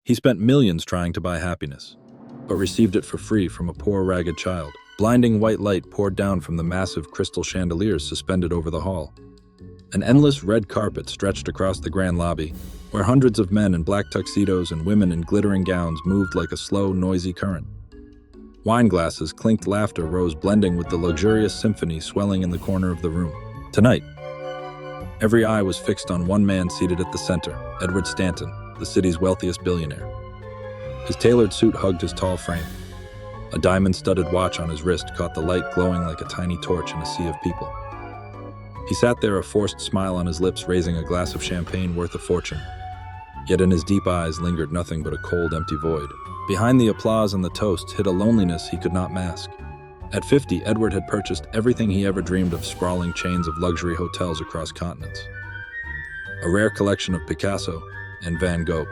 He spent millions trying to buy happiness, but received it for free from a poor, ragged child. Blinding white light poured down from the massive crystal chandeliers suspended over the hall. An endless red carpet stretched across the grand lobby, where hundreds of men in black tuxedos and women in glittering gowns moved like a slow, noisy current. Wine glasses clinked, laughter rose, blending with the luxurious symphony swelling in the corner of the room. Tonight, every eye was fixed on one man seated at the center, Edward Stanton, the city's wealthiest billionaire. His tailored suit hugged his tall frame. A diamond-studded watch on his wrist caught the light glowing like a tiny torch in a sea of people. He sat there, a forced smile on his lips, raising a glass of champagne worth a fortune. Yet in his deep eyes lingered nothing but a cold, empty void. Behind the applause and the toasts hid a loneliness he could not mask. At 50, Edward had purchased everything he ever dreamed of: sprawling chains of luxury hotels across continents, a rare collection of Picasso and Van Gogh,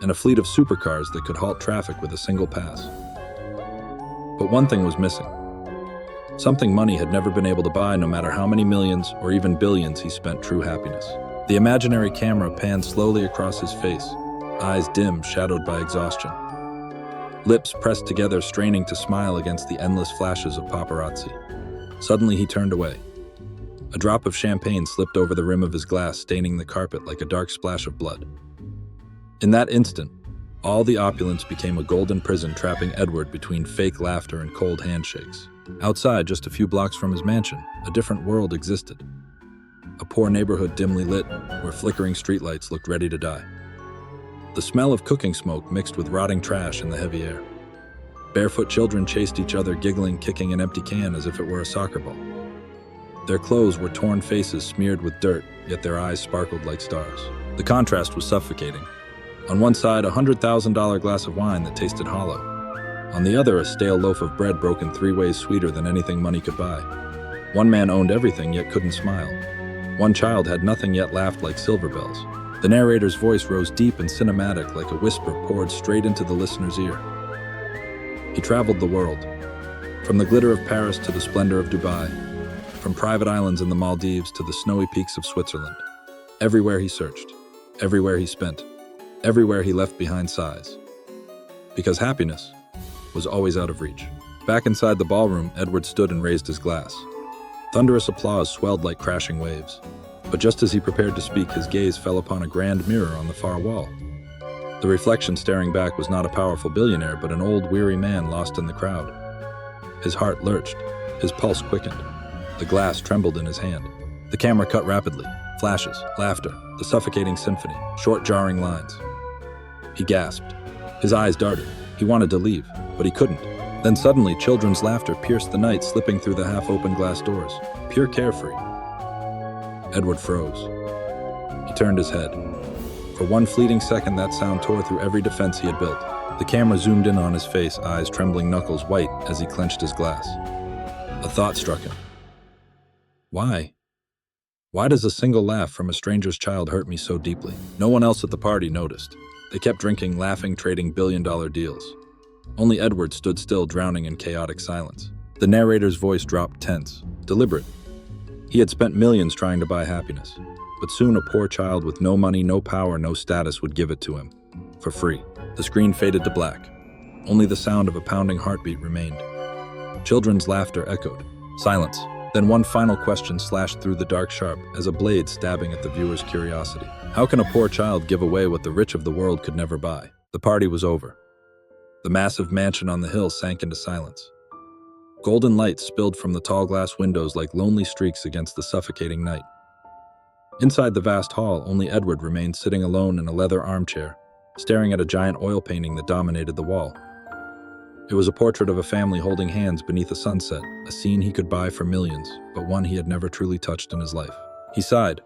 and a fleet of supercars that could halt traffic with a single pass. But one thing was missing. Something money had never been able to buy, no matter how many millions or even billions he spent. True happiness. The imaginary camera panned slowly across his face, eyes dim, shadowed by exhaustion. Lips pressed together, straining to smile against the endless flashes of paparazzi. Suddenly he turned away. A drop of champagne slipped over the rim of his glass, staining the carpet like a dark splash of blood. In that instant, all the opulence became a golden prison, trapping Edward between fake laughter and cold handshakes. Outside, just a few blocks from his mansion, a different world existed. A poor neighborhood dimly lit, where flickering streetlights looked ready to die. The smell of cooking smoke mixed with rotting trash in the heavy air. Barefoot children chased each other, giggling, kicking an empty can as if it were a soccer ball. Their clothes were torn, faces smeared with dirt, yet their eyes sparkled like stars. The contrast was suffocating. On one side, a $100,000 glass of wine that tasted hollow. On the other, a stale loaf of bread broken 3 ways sweeter than anything money could buy. One man owned everything, yet couldn't smile. One child had nothing, yet laughed like silver bells. The narrator's voice rose deep and cinematic, like a whisper poured straight into the listener's ear. He traveled the world, from the glitter of Paris to the splendor of Dubai, from private islands in the Maldives to the snowy peaks of Switzerland. Everywhere he searched, everywhere he spent, everywhere he left behind sighs. Because happiness was always out of reach. Back inside the ballroom, Edward stood and raised his glass. Thunderous applause swelled like crashing waves. But just as he prepared to speak, his gaze fell upon a grand mirror on the far wall. The reflection staring back was not a powerful billionaire, but an old, weary man lost in the crowd. His heart lurched, his pulse quickened. The glass trembled in his hand. The camera cut rapidly. Flashes, laughter, the suffocating symphony, short, jarring lines. He gasped. His eyes darted. He wanted to leave, but he couldn't. Then suddenly, children's laughter pierced the night, slipping through the half-open glass doors. Pure carefree. Edward froze. He turned his head. For one fleeting second, that sound tore through every defense he had built. The camera zoomed in on his face, eyes trembling, knuckles white as he clenched his glass. A thought struck him. Why? Why does a single laugh from a stranger's child hurt me so deeply? No one else at the party noticed. They kept drinking, laughing, trading billion-dollar deals. Only Edward stood still, drowning in chaotic silence. The narrator's voice dropped, tense, deliberate. He had spent millions trying to buy happiness, but soon a poor child with no money, no power, no status would give it to him, for free. The screen faded to black. Only the sound of a pounding heartbeat remained. Children's laughter echoed. Silence. Then one final question slashed through the dark, sharp as a blade stabbing at the viewer's curiosity. How can a poor child give away what the rich of the world could never buy? The party was over. The massive mansion on the hill sank into silence. Golden light spilled from the tall glass windows like lonely streaks against the suffocating night. Inside the vast hall, only Edward remained, sitting alone in a leather armchair, staring at a giant oil painting that dominated the wall. It was a portrait of a family holding hands beneath a sunset, a scene he could buy for millions, but one he had never truly touched in his life. He sighed.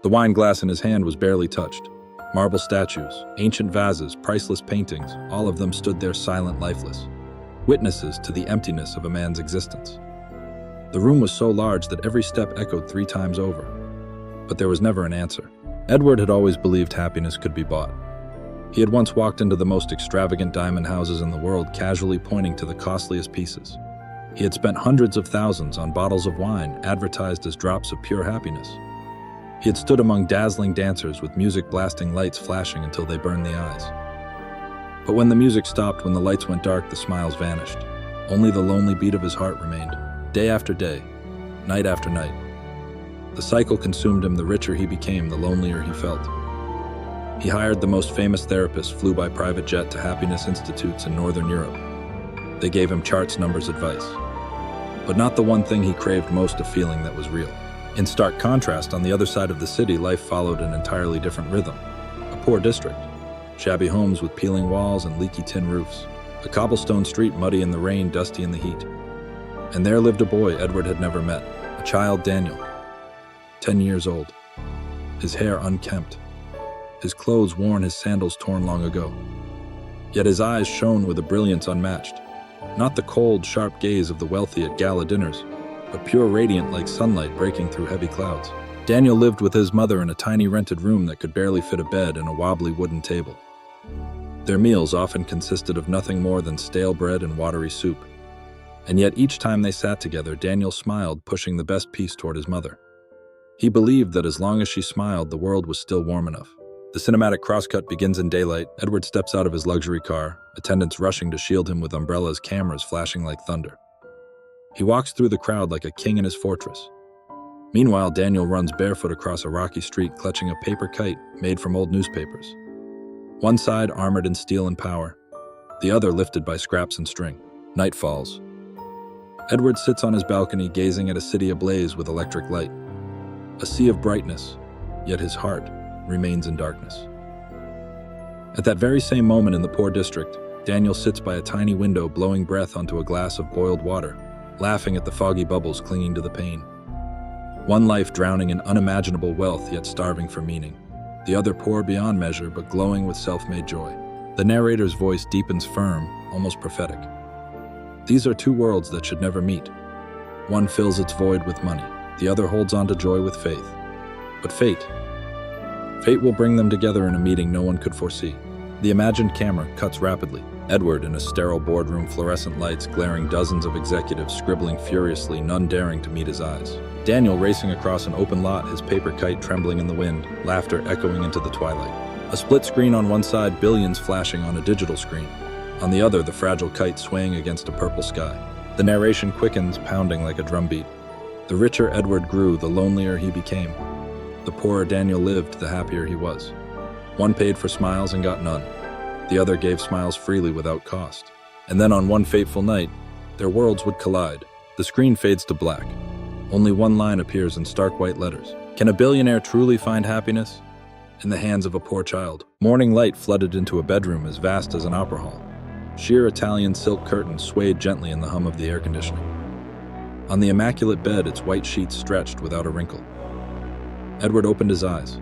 The wine glass in his hand was barely touched. Marble statues, ancient vases, priceless paintings, all of them stood there silent, lifeless, witnesses to the emptiness of a man's existence. The room was so large that every step echoed 3 times over, but there was never an answer. Edward had always believed happiness could be bought. He had once walked into the most extravagant diamond houses in the world, casually pointing to the costliest pieces. He had spent hundreds of thousands on bottles of wine advertised as drops of pure happiness. He had stood among dazzling dancers with music blasting, lights flashing until they burned the eyes. But when the music stopped, when the lights went dark, the smiles vanished. Only the lonely beat of his heart remained, day after day, night after night. The cycle consumed him. The richer he became, the lonelier he felt. He hired the most famous therapists, flew by private jet to happiness institutes in Northern Europe. They gave him charts, numbers, advice. But not the one thing he craved most, a feeling that was real. In stark contrast, on the other side of the city, life followed an entirely different rhythm. A poor district. Shabby homes with peeling walls and leaky tin roofs. A cobblestone street, muddy in the rain, dusty in the heat. And there lived a boy Edward had never met. A child, Daniel. 10 years old. His hair unkempt. His clothes worn, his sandals torn long ago. Yet his eyes shone with a brilliance unmatched. Not the cold, sharp gaze of the wealthy at gala dinners, but pure radiant like sunlight breaking through heavy clouds. Daniel lived with his mother in a tiny rented room that could barely fit a bed and a wobbly wooden table. Their meals often consisted of nothing more than stale bread and watery soup. And yet each time they sat together, Daniel smiled, pushing the best piece toward his mother. He believed that as long as she smiled, the world was still warm enough. The cinematic crosscut begins in daylight. Edward steps out of his luxury car, attendants rushing to shield him with umbrellas, cameras flashing like thunder. He walks through the crowd like a king in his fortress. Meanwhile, Daniel runs barefoot across a rocky street, clutching a paper kite made from old newspapers. One side armored in steel and power, the other lifted by scraps and string. Night falls. Edward sits on his balcony, gazing at a city ablaze with electric light. A sea of brightness, yet his heart remains in darkness. At that very same moment in the poor district, Daniel sits by a tiny window, blowing breath onto a glass of boiled water, laughing at the foggy bubbles clinging to the pane. One life drowning in unimaginable wealth, yet starving for meaning. The other poor beyond measure, but glowing with self-made joy. The narrator's voice deepens, firm, almost prophetic. These are two worlds that should never meet. One fills its void with money. The other holds on to joy with faith. But fate will bring them together in a meeting no one could foresee. The imagined camera cuts rapidly. Edward in a sterile boardroom, fluorescent lights glaring, dozens of executives scribbling furiously, none daring to meet his eyes. Daniel racing across an open lot, his paper kite trembling in the wind, laughter echoing into the twilight. A split screen on one side, billions flashing on a digital screen. On the other, the fragile kite swaying against a purple sky. The narration quickens, pounding like a drumbeat. The richer Edward grew, the lonelier he became. The poorer Daniel lived, the happier he was. One paid for smiles and got none. The other gave smiles freely without cost. And then on one fateful night, their worlds would collide. The screen fades to black. Only one line appears in stark white letters. Can a billionaire truly find happiness? In the hands of a poor child. Morning light flooded into a bedroom as vast as an opera hall. Sheer Italian silk curtains swayed gently in the hum of the air conditioning. On the immaculate bed, its white sheets stretched without a wrinkle. Edward opened his eyes.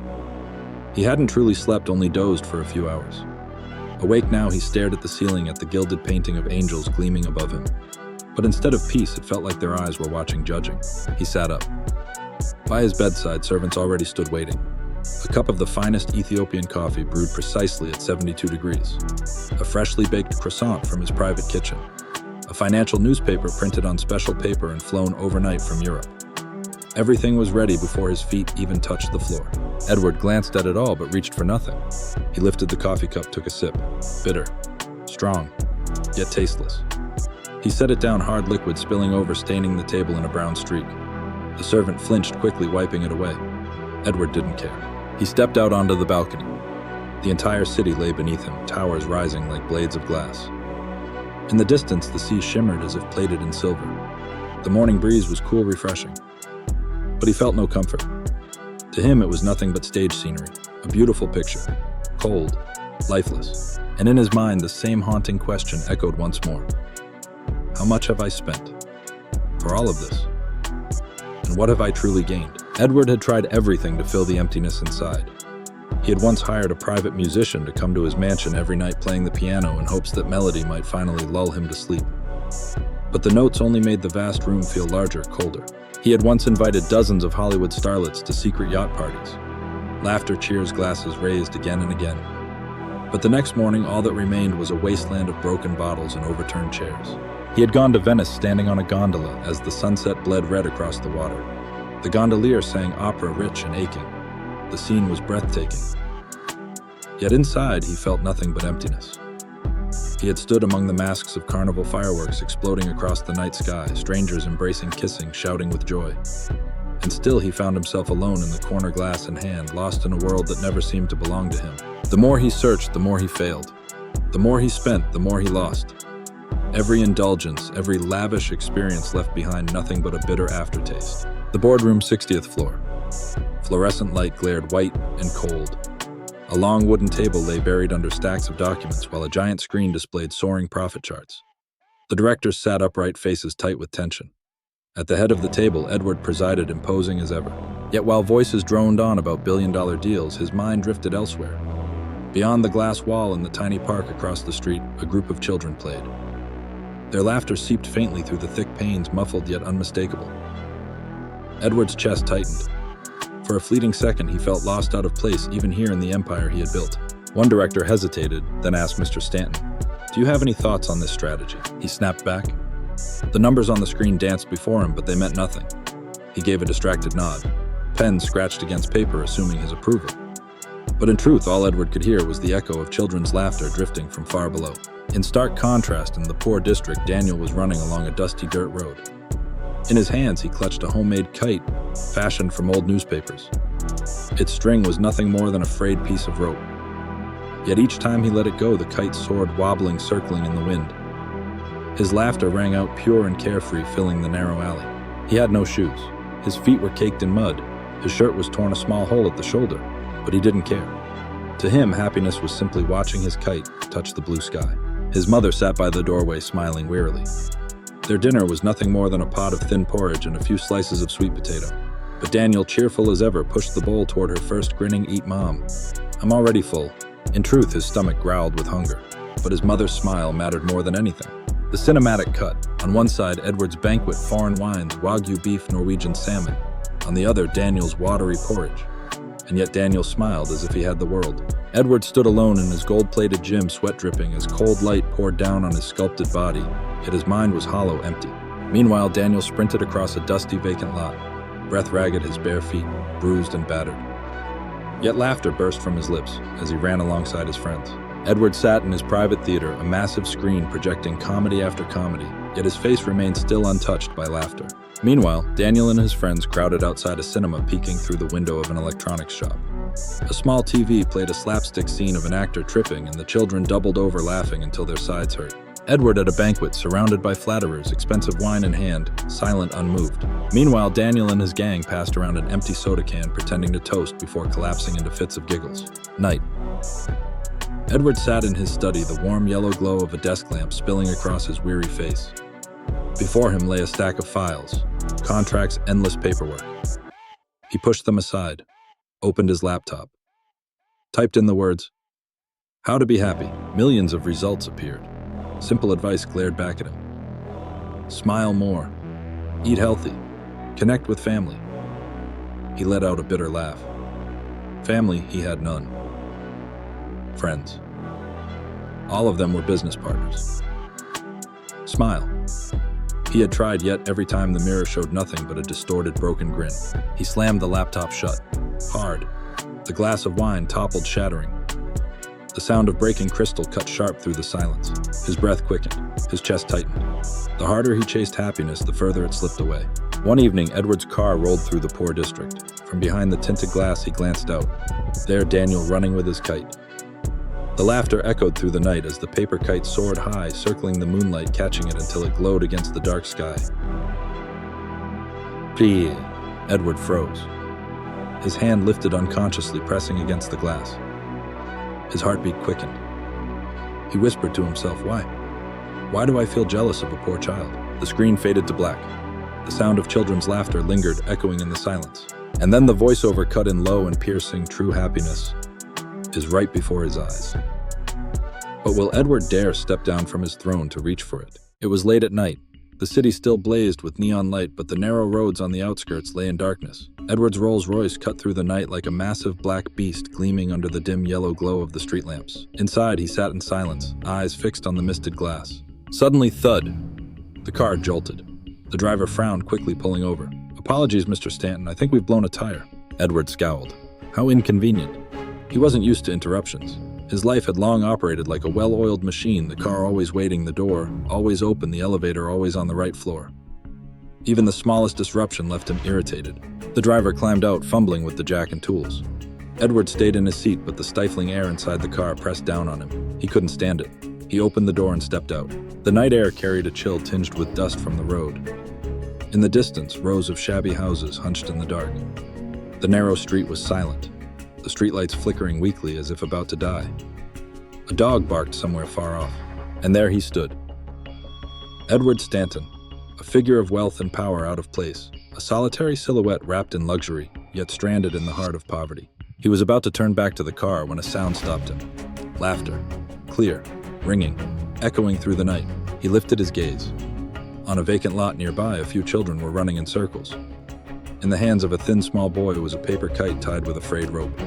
He hadn't truly slept, only dozed for a few hours. Awake now, he stared at the ceiling, at the gilded painting of angels gleaming above him. But instead of peace, it felt like their eyes were watching, judging. He sat up. By his bedside, servants already stood waiting. A cup of the finest Ethiopian coffee brewed precisely at 72 degrees. A freshly baked croissant from his private kitchen. A financial newspaper printed on special paper and flown overnight from Europe. Everything was ready before his feet even touched the floor. Edward glanced at it all but reached for nothing. He lifted the coffee cup, took a sip. Bitter, strong, yet tasteless. He set it down, hard liquid spilling over, staining the table in a brown streak. The servant flinched, quickly wiping it away. Edward didn't care. He stepped out onto the balcony. The entire city lay beneath him, towers rising like blades of glass. In the distance, the sea shimmered as if plated in silver. The morning breeze was cool, refreshing. But he felt no comfort. To him, it was nothing but stage scenery, a beautiful picture, cold, lifeless. And in his mind, the same haunting question echoed once more. How much have I spent for all of this? And what have I truly gained? Edward had tried everything to fill the emptiness inside. He had once hired a private musician to come to his mansion every night, playing the piano in hopes that melody might finally lull him to sleep. But the notes only made the vast room feel larger, colder. He had once invited dozens of Hollywood starlets to secret yacht parties. Laughter, cheers, glasses raised again and again. But the next morning, all that remained was a wasteland of broken bottles and overturned chairs. He had gone to Venice, standing on a gondola as the sunset bled red across the water. The gondolier sang opera, rich and aching. The scene was breathtaking. Yet inside, he felt nothing but emptiness. He had stood among the masks of carnival fireworks exploding across the night sky, strangers embracing, kissing, shouting with joy. And still he found himself alone in the corner, glass in hand, lost in a world that never seemed to belong to him. The more he searched, the more he failed. The more he spent, the more he lost. Every indulgence, every lavish experience left behind nothing but a bitter aftertaste. The boardroom's 60th floor. Fluorescent light glared white and cold. A long wooden table lay buried under stacks of documents, while a giant screen displayed soaring profit charts. The directors sat upright, faces tight with tension. At the head of the table, Edward presided, imposing as ever. Yet while voices droned on about billion-dollar deals, his mind drifted elsewhere. Beyond the glass wall in the tiny park across the street, a group of children played. Their laughter seeped faintly through the thick panes, muffled yet unmistakable. Edward's chest tightened. For a fleeting second, he felt lost, out of place, even here in the empire he had built. One director hesitated, then asked Mr. Stanton, "Do you have any thoughts on this strategy?" He snapped back. The numbers on the screen danced before him, but they meant nothing. He gave a distracted nod. Pen scratched against paper, assuming his approval. But in truth, all Edward could hear was the echo of children's laughter drifting from far below. In stark contrast, in the poor district, Daniel was running along a dusty dirt road. In his hands, he clutched a homemade kite, fashioned from old newspapers. Its string was nothing more than a frayed piece of rope. Yet each time he let it go, the kite soared, wobbling, circling in the wind. His laughter rang out pure and carefree, filling the narrow alley. He had no shoes. His feet were caked in mud. His shirt was torn a small hole at the shoulder, but he didn't care. To him, happiness was simply watching his kite touch the blue sky. His mother sat by the doorway, smiling wearily. Their dinner was nothing more than a pot of thin porridge and a few slices of sweet potato. But Daniel, cheerful as ever, pushed the bowl toward her first, grinning, "Eat, Mom. I'm already full." In truth, his stomach growled with hunger, but his mother's smile mattered more than anything. The cinematic cut. On one side, Edward's banquet, foreign wines, Wagyu beef, Norwegian salmon. On the other, Daniel's watery porridge. And yet Daniel smiled as if he had the world. Edward stood alone in his gold-plated gym, sweat dripping as cold light poured down on his sculpted body, yet his mind was hollow, empty. Meanwhile, Daniel sprinted across a dusty, vacant lot, breath ragged, his bare feet bruised and battered. Yet laughter burst from his lips as he ran alongside his friends. Edward sat in his private theater, a massive screen projecting comedy after comedy, yet his face remained still untouched by laughter. Meanwhile, Daniel and his friends crowded outside a cinema, peeking through the window of an electronics shop. A small TV played a slapstick scene of an actor tripping, and the children doubled over laughing until their sides hurt. Edward at a banquet, surrounded by flatterers, expensive wine in hand, silent, unmoved. Meanwhile, Daniel and his gang passed around an empty soda can, pretending to toast before collapsing into fits of giggles. Night. Edward sat in his study, the warm yellow glow of a desk lamp spilling across his weary face. Before him lay a stack of files, contracts, endless paperwork. He pushed them aside, opened his laptop, typed in the words, "How to be happy." Millions of results appeared. Simple advice glared back at him. Smile more. Eat healthy. Connect with family. He let out a bitter laugh. Family, he had none. Friends. All of them were business partners. Smile. He had tried, yet every time the mirror showed nothing but a distorted, broken grin. He slammed the laptop shut. Hard. The glass of wine toppled, shattering. The sound of breaking crystal cut sharp through the silence. His breath quickened. His chest tightened. The harder he chased happiness, the further it slipped away. One evening, Edward's car rolled through the poor district. From behind the tinted glass, he glanced out. There, Daniel running with his kite. The laughter echoed through the night as the paper kite soared high, circling the moonlight, catching it until it glowed against the dark sky. Pee! Edward froze. His hand lifted unconsciously, pressing against the glass. His heartbeat quickened. He whispered to himself, "Why? Why do I feel jealous of a poor child?" The screen faded to black. The sound of children's laughter lingered, echoing in the silence. And then the voiceover cut in low and piercing. "True happiness is right before his eyes." But will Edward dare step down from his throne to reach for it? It was late at night. The city still blazed with neon light, but the narrow roads on the outskirts lay in darkness. Edward's Rolls-Royce cut through the night like a massive black beast gleaming under the dim yellow glow of the street lamps. Inside, he sat in silence, eyes fixed on the misted glass. Suddenly, thud! The car jolted. The driver frowned, quickly pulling over. "Apologies, Mr. Stanton, I think we've blown a tire." Edward scowled. How inconvenient. He wasn't used to interruptions. His life had long operated like a well-oiled machine, the car always waiting, the door always open, the elevator always on the right floor. Even the smallest disruption left him irritated. The driver climbed out, fumbling with the jack and tools. Edward stayed in his seat, but the stifling air inside the car pressed down on him. He couldn't stand it. He opened the door and stepped out. The night air carried a chill tinged with dust from the road. In the distance, rows of shabby houses hunched in the dark. The narrow street was silent, the streetlights flickering weakly as if about to die. A dog barked somewhere far off, and there he stood. Edward Stanton, a figure of wealth and power out of place, a solitary silhouette wrapped in luxury, yet stranded in the heart of poverty. He was about to turn back to the car when a sound stopped him. Laughter. Clear, ringing, echoing through the night. He lifted his gaze. On a vacant lot nearby, a few children were running in circles. In the hands of a thin, small boy was a paper kite tied with a frayed rope.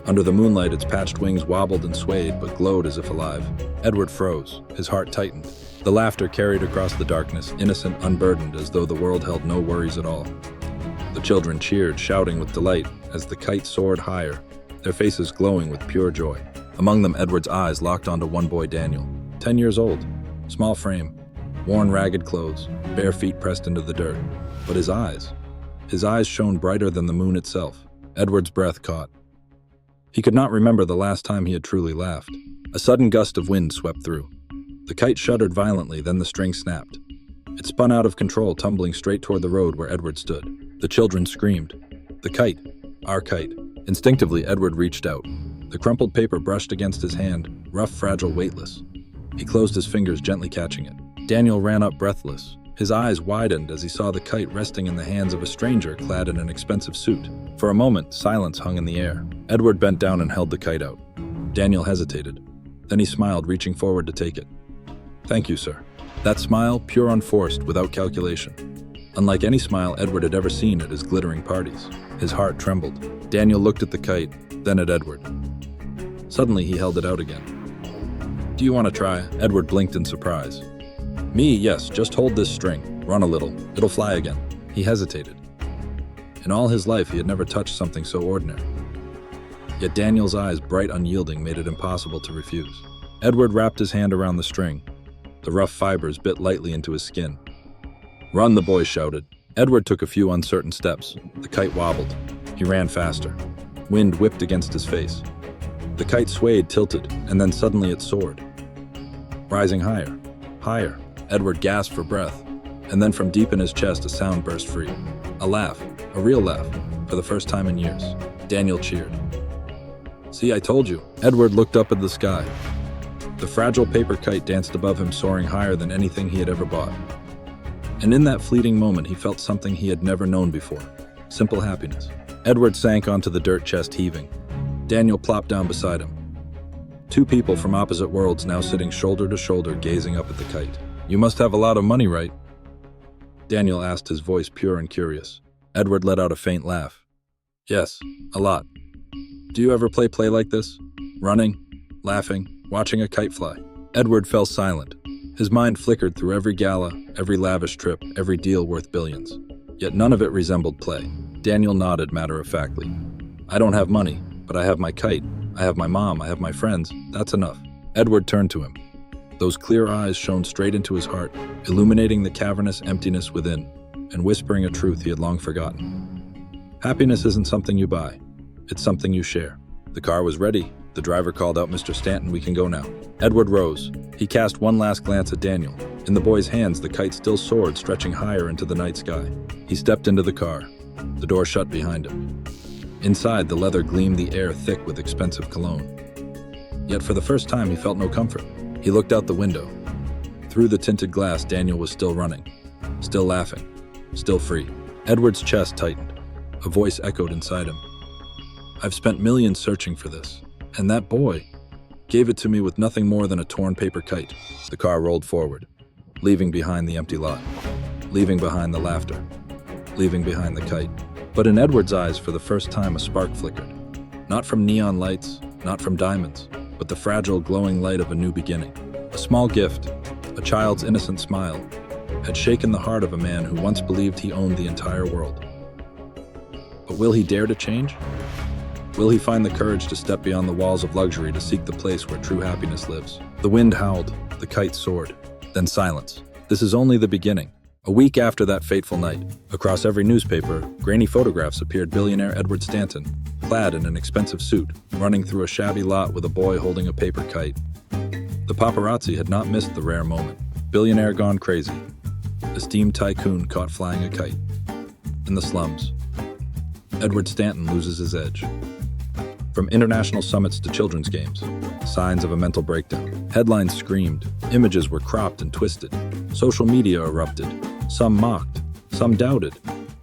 Under the moonlight, its patched wings wobbled and swayed, but glowed as if alive. Edward froze. His heart tightened. The laughter carried across the darkness, innocent, unburdened, as though the world held no worries at all. The children cheered, shouting with delight, as the kite soared higher, their faces glowing with pure joy. Among them, Edward's eyes locked onto one boy, Daniel, 10 years old, small frame, worn ragged clothes, bare feet pressed into the dirt. But his eyes shone brighter than the moon itself. Edward's breath caught. He could not remember the last time he had truly laughed. A sudden gust of wind swept through. The kite shuddered violently, then the string snapped. It spun out of control, tumbling straight toward the road where Edward stood. The children screamed. The kite, our kite. Instinctively, Edward reached out. The crumpled paper brushed against his hand, rough, fragile, weightless. He closed his fingers, gently catching it. Daniel ran up breathless. His eyes widened as he saw the kite resting in the hands of a stranger clad in an expensive suit. For a moment, silence hung in the air. Edward bent down and held the kite out. Daniel hesitated. Then he smiled, reaching forward to take it. "Thank you, sir." That smile, pure, unforced, without calculation. Unlike any smile Edward had ever seen at his glittering parties. His heart trembled. Daniel looked at the kite, then at Edward. Suddenly, he held it out again. "Do you want to try?" Edward blinked in surprise. "Me, yes, just hold this string. Run a little. It'll fly again." He hesitated. In all his life, he had never touched something so ordinary. Yet Daniel's eyes, bright, unyielding, made it impossible to refuse. Edward wrapped his hand around the string. The rough fibers bit lightly into his skin. "Run," the boy shouted. Edward took a few uncertain steps. The kite wobbled. He ran faster. Wind whipped against his face. The kite swayed, tilted, and then suddenly it soared. Rising higher, higher. Edward gasped for breath, and then from deep in his chest a sound burst free. A laugh, a real laugh, for the first time in years. Daniel cheered. "See, I told you." Edward looked up at the sky. The fragile paper kite danced above him, soaring higher than anything he had ever bought. And in that fleeting moment, he felt something he had never known before. Simple happiness. Edward sank onto the dirt, chest heaving. Daniel plopped down beside him. Two people from opposite worlds now sitting shoulder to shoulder, gazing up at the kite. "You must have a lot of money, right?" Daniel asked, his voice pure and curious. Edward let out a faint laugh. "Yes, a lot. Do you ever play like this? Running, laughing, watching a kite fly?" Edward fell silent. His mind flickered through every gala, every lavish trip, every deal worth billions. Yet none of it resembled play. Daniel nodded matter-of-factly. "I don't have money, but I have my kite. I have my mom, I have my friends. That's enough." Edward turned to him. Those clear eyes shone straight into his heart, illuminating the cavernous emptiness within, and whispering a truth he had long forgotten. Happiness isn't something you buy. It's something you share. The car was ready. The driver called out, "Mr. Stanton, we can go now." Edward rose. He cast one last glance at Daniel. In the boy's hands, the kite still soared, stretching higher into the night sky. He stepped into the car. The door shut behind him. Inside, the leather gleamed, the air thick with expensive cologne. Yet for the first time, he felt no comfort. He looked out the window. Through the tinted glass, Daniel was still running, still laughing, still free. Edward's chest tightened. A voice echoed inside him. "I've spent millions searching for this, and that boy gave it to me with nothing more than a torn paper kite." The car rolled forward, leaving behind the empty lot, leaving behind the laughter, leaving behind the kite. But in Edward's eyes, for the first time, a spark flickered. Not from neon lights, not from diamonds, but the fragile, glowing light of a new beginning. A small gift, a child's innocent smile, had shaken the heart of a man who once believed he owned the entire world. But will he dare to change? Will he find the courage to step beyond the walls of luxury to seek the place where true happiness lives? The wind howled, the kite soared, then silence. This is only the beginning. A week after that fateful night, across every newspaper, grainy photographs appeared billionaire Edward Stanton, clad in an expensive suit, running through a shabby lot with a boy holding a paper kite. The paparazzi had not missed the rare moment. Billionaire gone crazy. Esteemed tycoon caught flying a kite. In the slums, Edward Stanton loses his edge. From international summits to children's games, signs of a mental breakdown. Headlines screamed, images were cropped and twisted. Social media erupted. Some mocked, some doubted,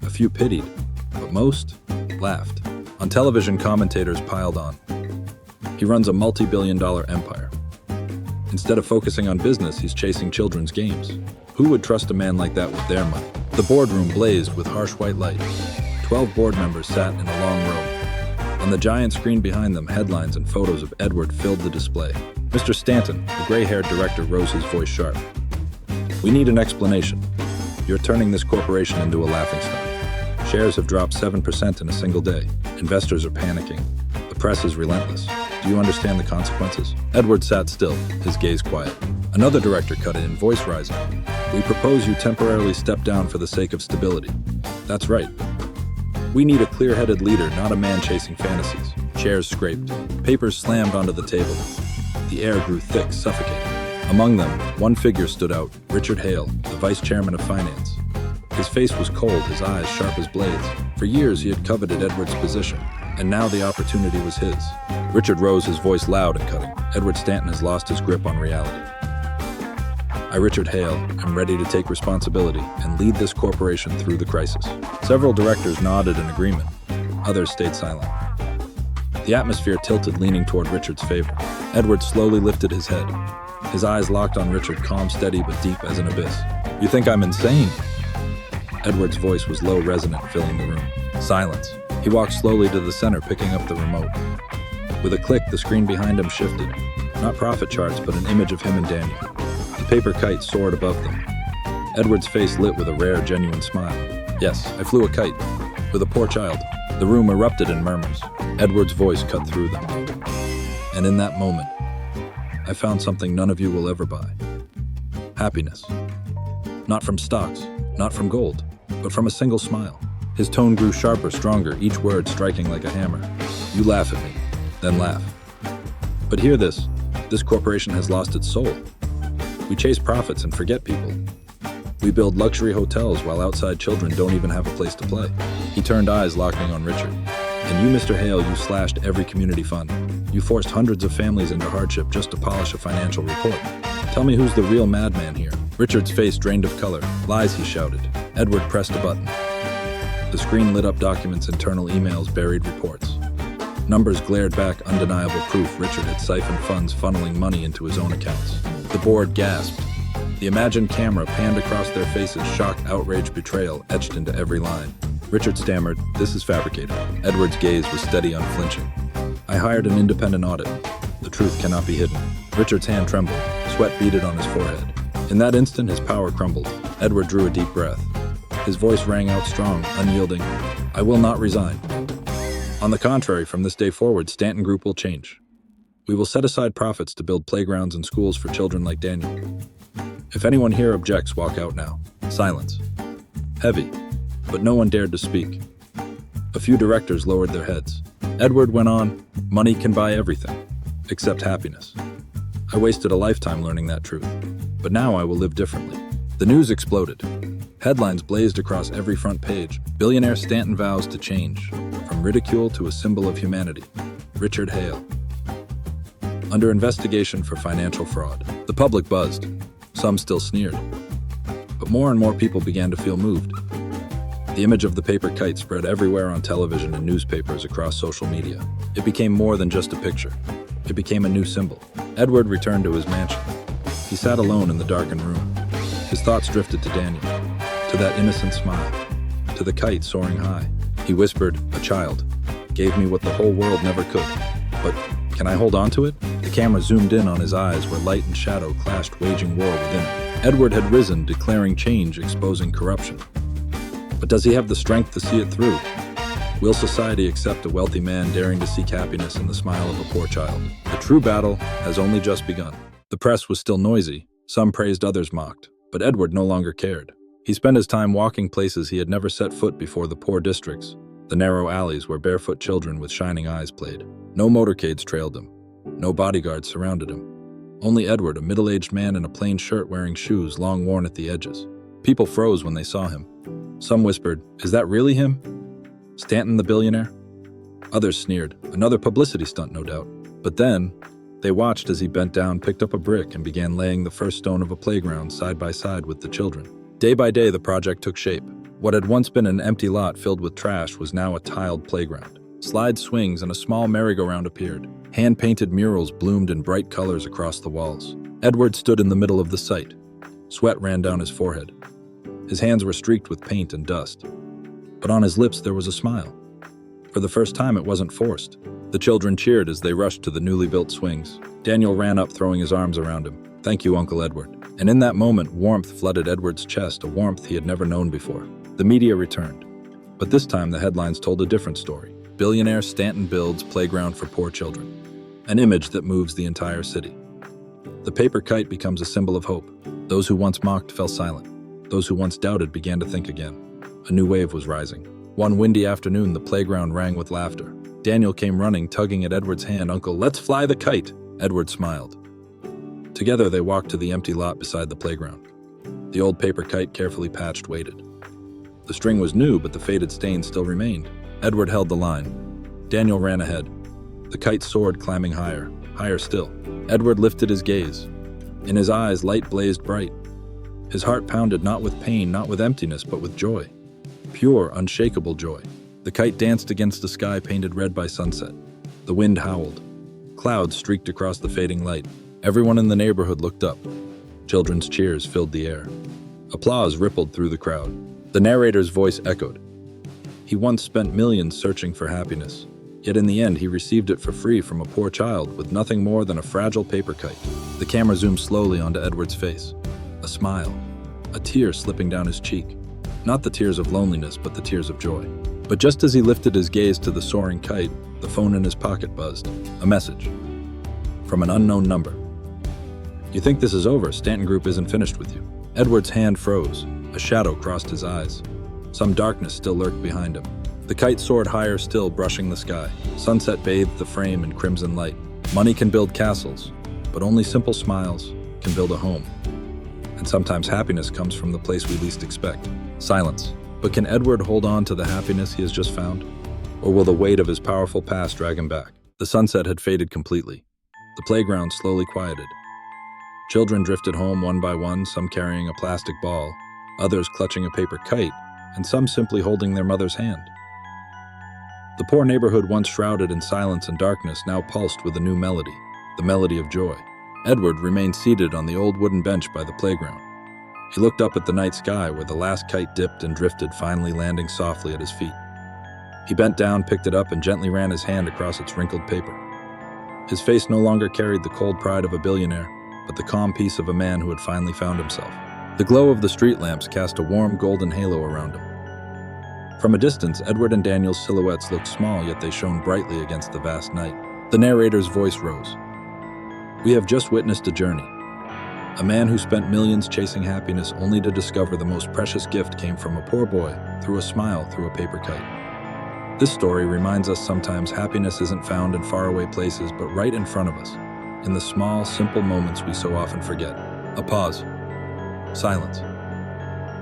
a few pitied, but most laughed. On television, commentators piled on. He runs a multi-billion-dollar empire. Instead of focusing on business, he's chasing children's games. Who would trust a man like that with their money? The boardroom blazed with harsh white light. 12 board members sat in a long row. On the giant screen behind them, headlines and photos of Edward filled the display. Mr. Stanton, the gray-haired director, rose his voice sharp. We need an explanation. You're turning this corporation into a laughingstock. Shares have dropped 7% in a single day. Investors are panicking. The press is relentless. Do you understand the consequences? Edward sat still, his gaze quiet. Another director cut in, voice rising. We propose you temporarily step down for the sake of stability. That's right. We need a clear-headed leader, not a man chasing fantasies. Chairs scraped. Papers slammed onto the table. The air grew thick, suffocating. Among them, one figure stood out, Richard Hale, the vice chairman of finance. His face was cold, his eyes sharp as blades. For years, he had coveted Edward's position, and now the opportunity was his. Richard rose, his voice loud and cutting. Edward Stanton has lost his grip on reality. I, Richard Hale, am ready to take responsibility and lead this corporation through the crisis. Several directors nodded in agreement. Others stayed silent. The atmosphere tilted, leaning toward Richard's favor. Edward slowly lifted his head. His eyes locked on Richard, calm, steady, but deep as an abyss. You think I'm insane? Edward's voice was low, resonant, filling the room. Silence. He walked slowly to the center, picking up the remote. With a click, the screen behind him shifted. Not profit charts, but an image of him and Daniel. The paper kite soared above them. Edward's face lit with a rare, genuine smile. Yes, I flew a kite. With a poor child. The room erupted in murmurs. Edward's voice cut through them. And in that moment, I found something none of you will ever buy. Happiness. Not from stocks, not from gold, but from a single smile. His tone grew sharper, stronger, each word striking like a hammer. You laugh at me, then laugh. But hear this. This corporation has lost its soul. We chase profits and forget people. We build luxury hotels while outside children don't even have a place to play. He turned eyes locking on Richard. And you, Mr. Hale, you slashed every community fund. You forced hundreds of families into hardship just to polish a financial report. Tell me who's the real madman here. Richard's face drained of color. Lies, he shouted. Edward pressed a button. The screen lit up documents, internal emails, buried reports. Numbers glared back, undeniable proof Richard had siphoned funds, funneling money into his own accounts. The board gasped. The imagined camera panned across their faces, shock, outrage, betrayal etched into every line. Richard stammered, "This is fabricated." Edward's gaze was steady, unflinching. I hired an independent audit. The truth cannot be hidden. Richard's hand trembled. Sweat beaded on his forehead. In that instant, his power crumbled. Edward drew a deep breath. His voice rang out strong, unyielding. I will not resign. On the contrary, from this day forward, Stanton Group will change. We will set aside profits to build playgrounds and schools for children like Daniel. If anyone here objects, walk out now. Silence. Heavy. But no one dared to speak. A few directors lowered their heads. Edward went on, money can buy everything, except happiness. I wasted a lifetime learning that truth, but now I will live differently. The news exploded. Headlines blazed across every front page. Billionaire Stanton vows to change, from ridicule to a symbol of humanity. Richard Hale. Under investigation for financial fraud. The public buzzed. Some still sneered. But more and more people began to feel moved. The image of the paper kite spread everywhere on television and newspapers across social media. It became more than just a picture. It became a new symbol. Edward returned to his mansion. He sat alone in the darkened room. His thoughts drifted to Daniel, to that innocent smile, to the kite soaring high. He whispered, "A child gave me what the whole world never could. But can I hold on to it?" The camera zoomed in on his eyes where light and shadow clashed, waging war within him. Edward had risen, declaring change, exposing corruption. But does he have the strength to see it through? Will society accept a wealthy man daring to seek happiness in the smile of a poor child? The true battle has only just begun. The press was still noisy. Some praised, others mocked. But Edward no longer cared. He spent his time walking places he had never set foot before: the poor districts, the narrow alleys where barefoot children with shining eyes played. No motorcades trailed him. No bodyguards surrounded him. Only Edward, a middle-aged man in a plain shirt wearing shoes long worn at the edges. People froze when they saw him. Some whispered, "Is that really him? Stanton the billionaire?" Others sneered, "Another publicity stunt, no doubt." But then, they watched as he bent down, picked up a brick, and began laying the first stone of a playground side by side with the children. Day by day, the project took shape. What had once been an empty lot filled with trash was now a tiled playground. Slide swings and a small merry-go-round appeared. Hand-painted murals bloomed in bright colors across the walls. Edward stood in the middle of the site. Sweat ran down his forehead. His hands were streaked with paint and dust. But on his lips there was a smile. For the first time, it wasn't forced. The children cheered as they rushed to the newly built swings. Daniel ran up, throwing his arms around him. "Thank you, Uncle Edward." And in that moment, warmth flooded Edward's chest, a warmth he had never known before. The media returned. But this time, the headlines told a different story. Billionaire Stanton builds playground for poor children. An image that moves the entire city. The paper kite becomes a symbol of hope. Those who once mocked fell silent. Those who once doubted began to think again. A new wave was rising. One windy afternoon, the playground rang with laughter. Daniel came running, tugging at Edward's hand. "Uncle, let's fly the kite!" Edward smiled. Together, they walked to the empty lot beside the playground. The old paper kite, carefully patched, waited. The string was new, but the faded stain still remained. Edward held the line. Daniel ran ahead. The kite soared, climbing higher, higher still. Edward lifted his gaze. In his eyes, light blazed bright. His heart pounded, not with pain, not with emptiness, but with joy. Pure, unshakable joy. The kite danced against a sky painted red by sunset. The wind howled. Clouds streaked across the fading light. Everyone in the neighborhood looked up. Children's cheers filled the air. Applause rippled through the crowd. The narrator's voice echoed. He once spent millions searching for happiness, yet in the end he received it for free from a poor child with nothing more than a fragile paper kite. The camera zoomed slowly onto Edward's face. A smile, a tear slipping down his cheek. Not the tears of loneliness, but the tears of joy. But just as he lifted his gaze to the soaring kite, the phone in his pocket buzzed. A message. From an unknown number. "You think this is over? Stanton Group isn't finished with you." Edward's hand froze. A shadow crossed his eyes. Some darkness still lurked behind him. The kite soared higher still, brushing the sky. Sunset bathed the frame in crimson light. Money can build castles, but only simple smiles can build a home. And sometimes happiness comes from the place we least expect. Silence. But can Edward hold on to the happiness he has just found? Or will the weight of his powerful past drag him back? The sunset had faded completely. The playground slowly quieted. Children drifted home one by one, some carrying a plastic ball, others clutching a paper kite, and some simply holding their mother's hand. The poor neighborhood, once shrouded in silence and darkness, now pulsed with a new melody, the melody of joy. Edward remained seated on the old wooden bench by the playground. He looked up at the night sky where the last kite dipped and drifted, finally landing softly at his feet. He bent down, picked it up, and gently ran his hand across its wrinkled paper. His face no longer carried the cold pride of a billionaire, but the calm peace of a man who had finally found himself. The glow of the street lamps cast a warm golden halo around him. From a distance, Edward and Daniel's silhouettes looked small, yet they shone brightly against the vast night. The narrator's voice rose. "We have just witnessed a journey. A man who spent millions chasing happiness only to discover the most precious gift came from a poor boy, through a smile, through a paper kite." This story reminds us sometimes happiness isn't found in faraway places, but right in front of us, in the small, simple moments we so often forget. A pause. Silence.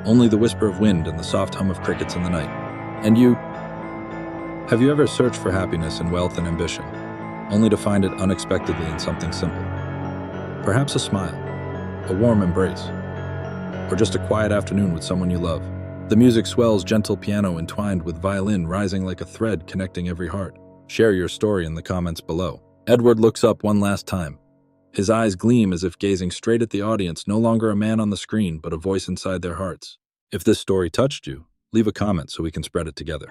Only the whisper of wind and the soft hum of crickets in the night. And you? Have you ever searched for happiness in wealth and ambition, only to find it unexpectedly in something simple? Perhaps a smile, a warm embrace, or just a quiet afternoon with someone you love. The music swells, gentle piano entwined with violin rising like a thread connecting every heart. Share your story in the comments below. Edward looks up one last time. His eyes gleam as if gazing straight at the audience, no longer a man on the screen, but a voice inside their hearts. If this story touched you, leave a comment so we can spread it together.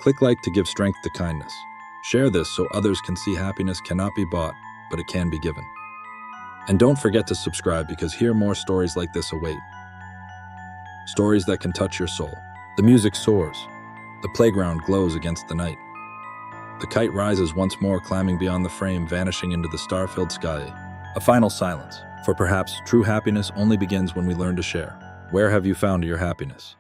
Click like to give strength to kindness. Share this so others can see happiness cannot be bought, but it can be given. And don't forget to subscribe, because here more stories like this await. Stories that can touch your soul. The music soars. The playground glows against the night. The kite rises once more, climbing beyond the frame, vanishing into the star-filled sky. A final silence, for perhaps true happiness only begins when we learn to share. Where have you found your happiness?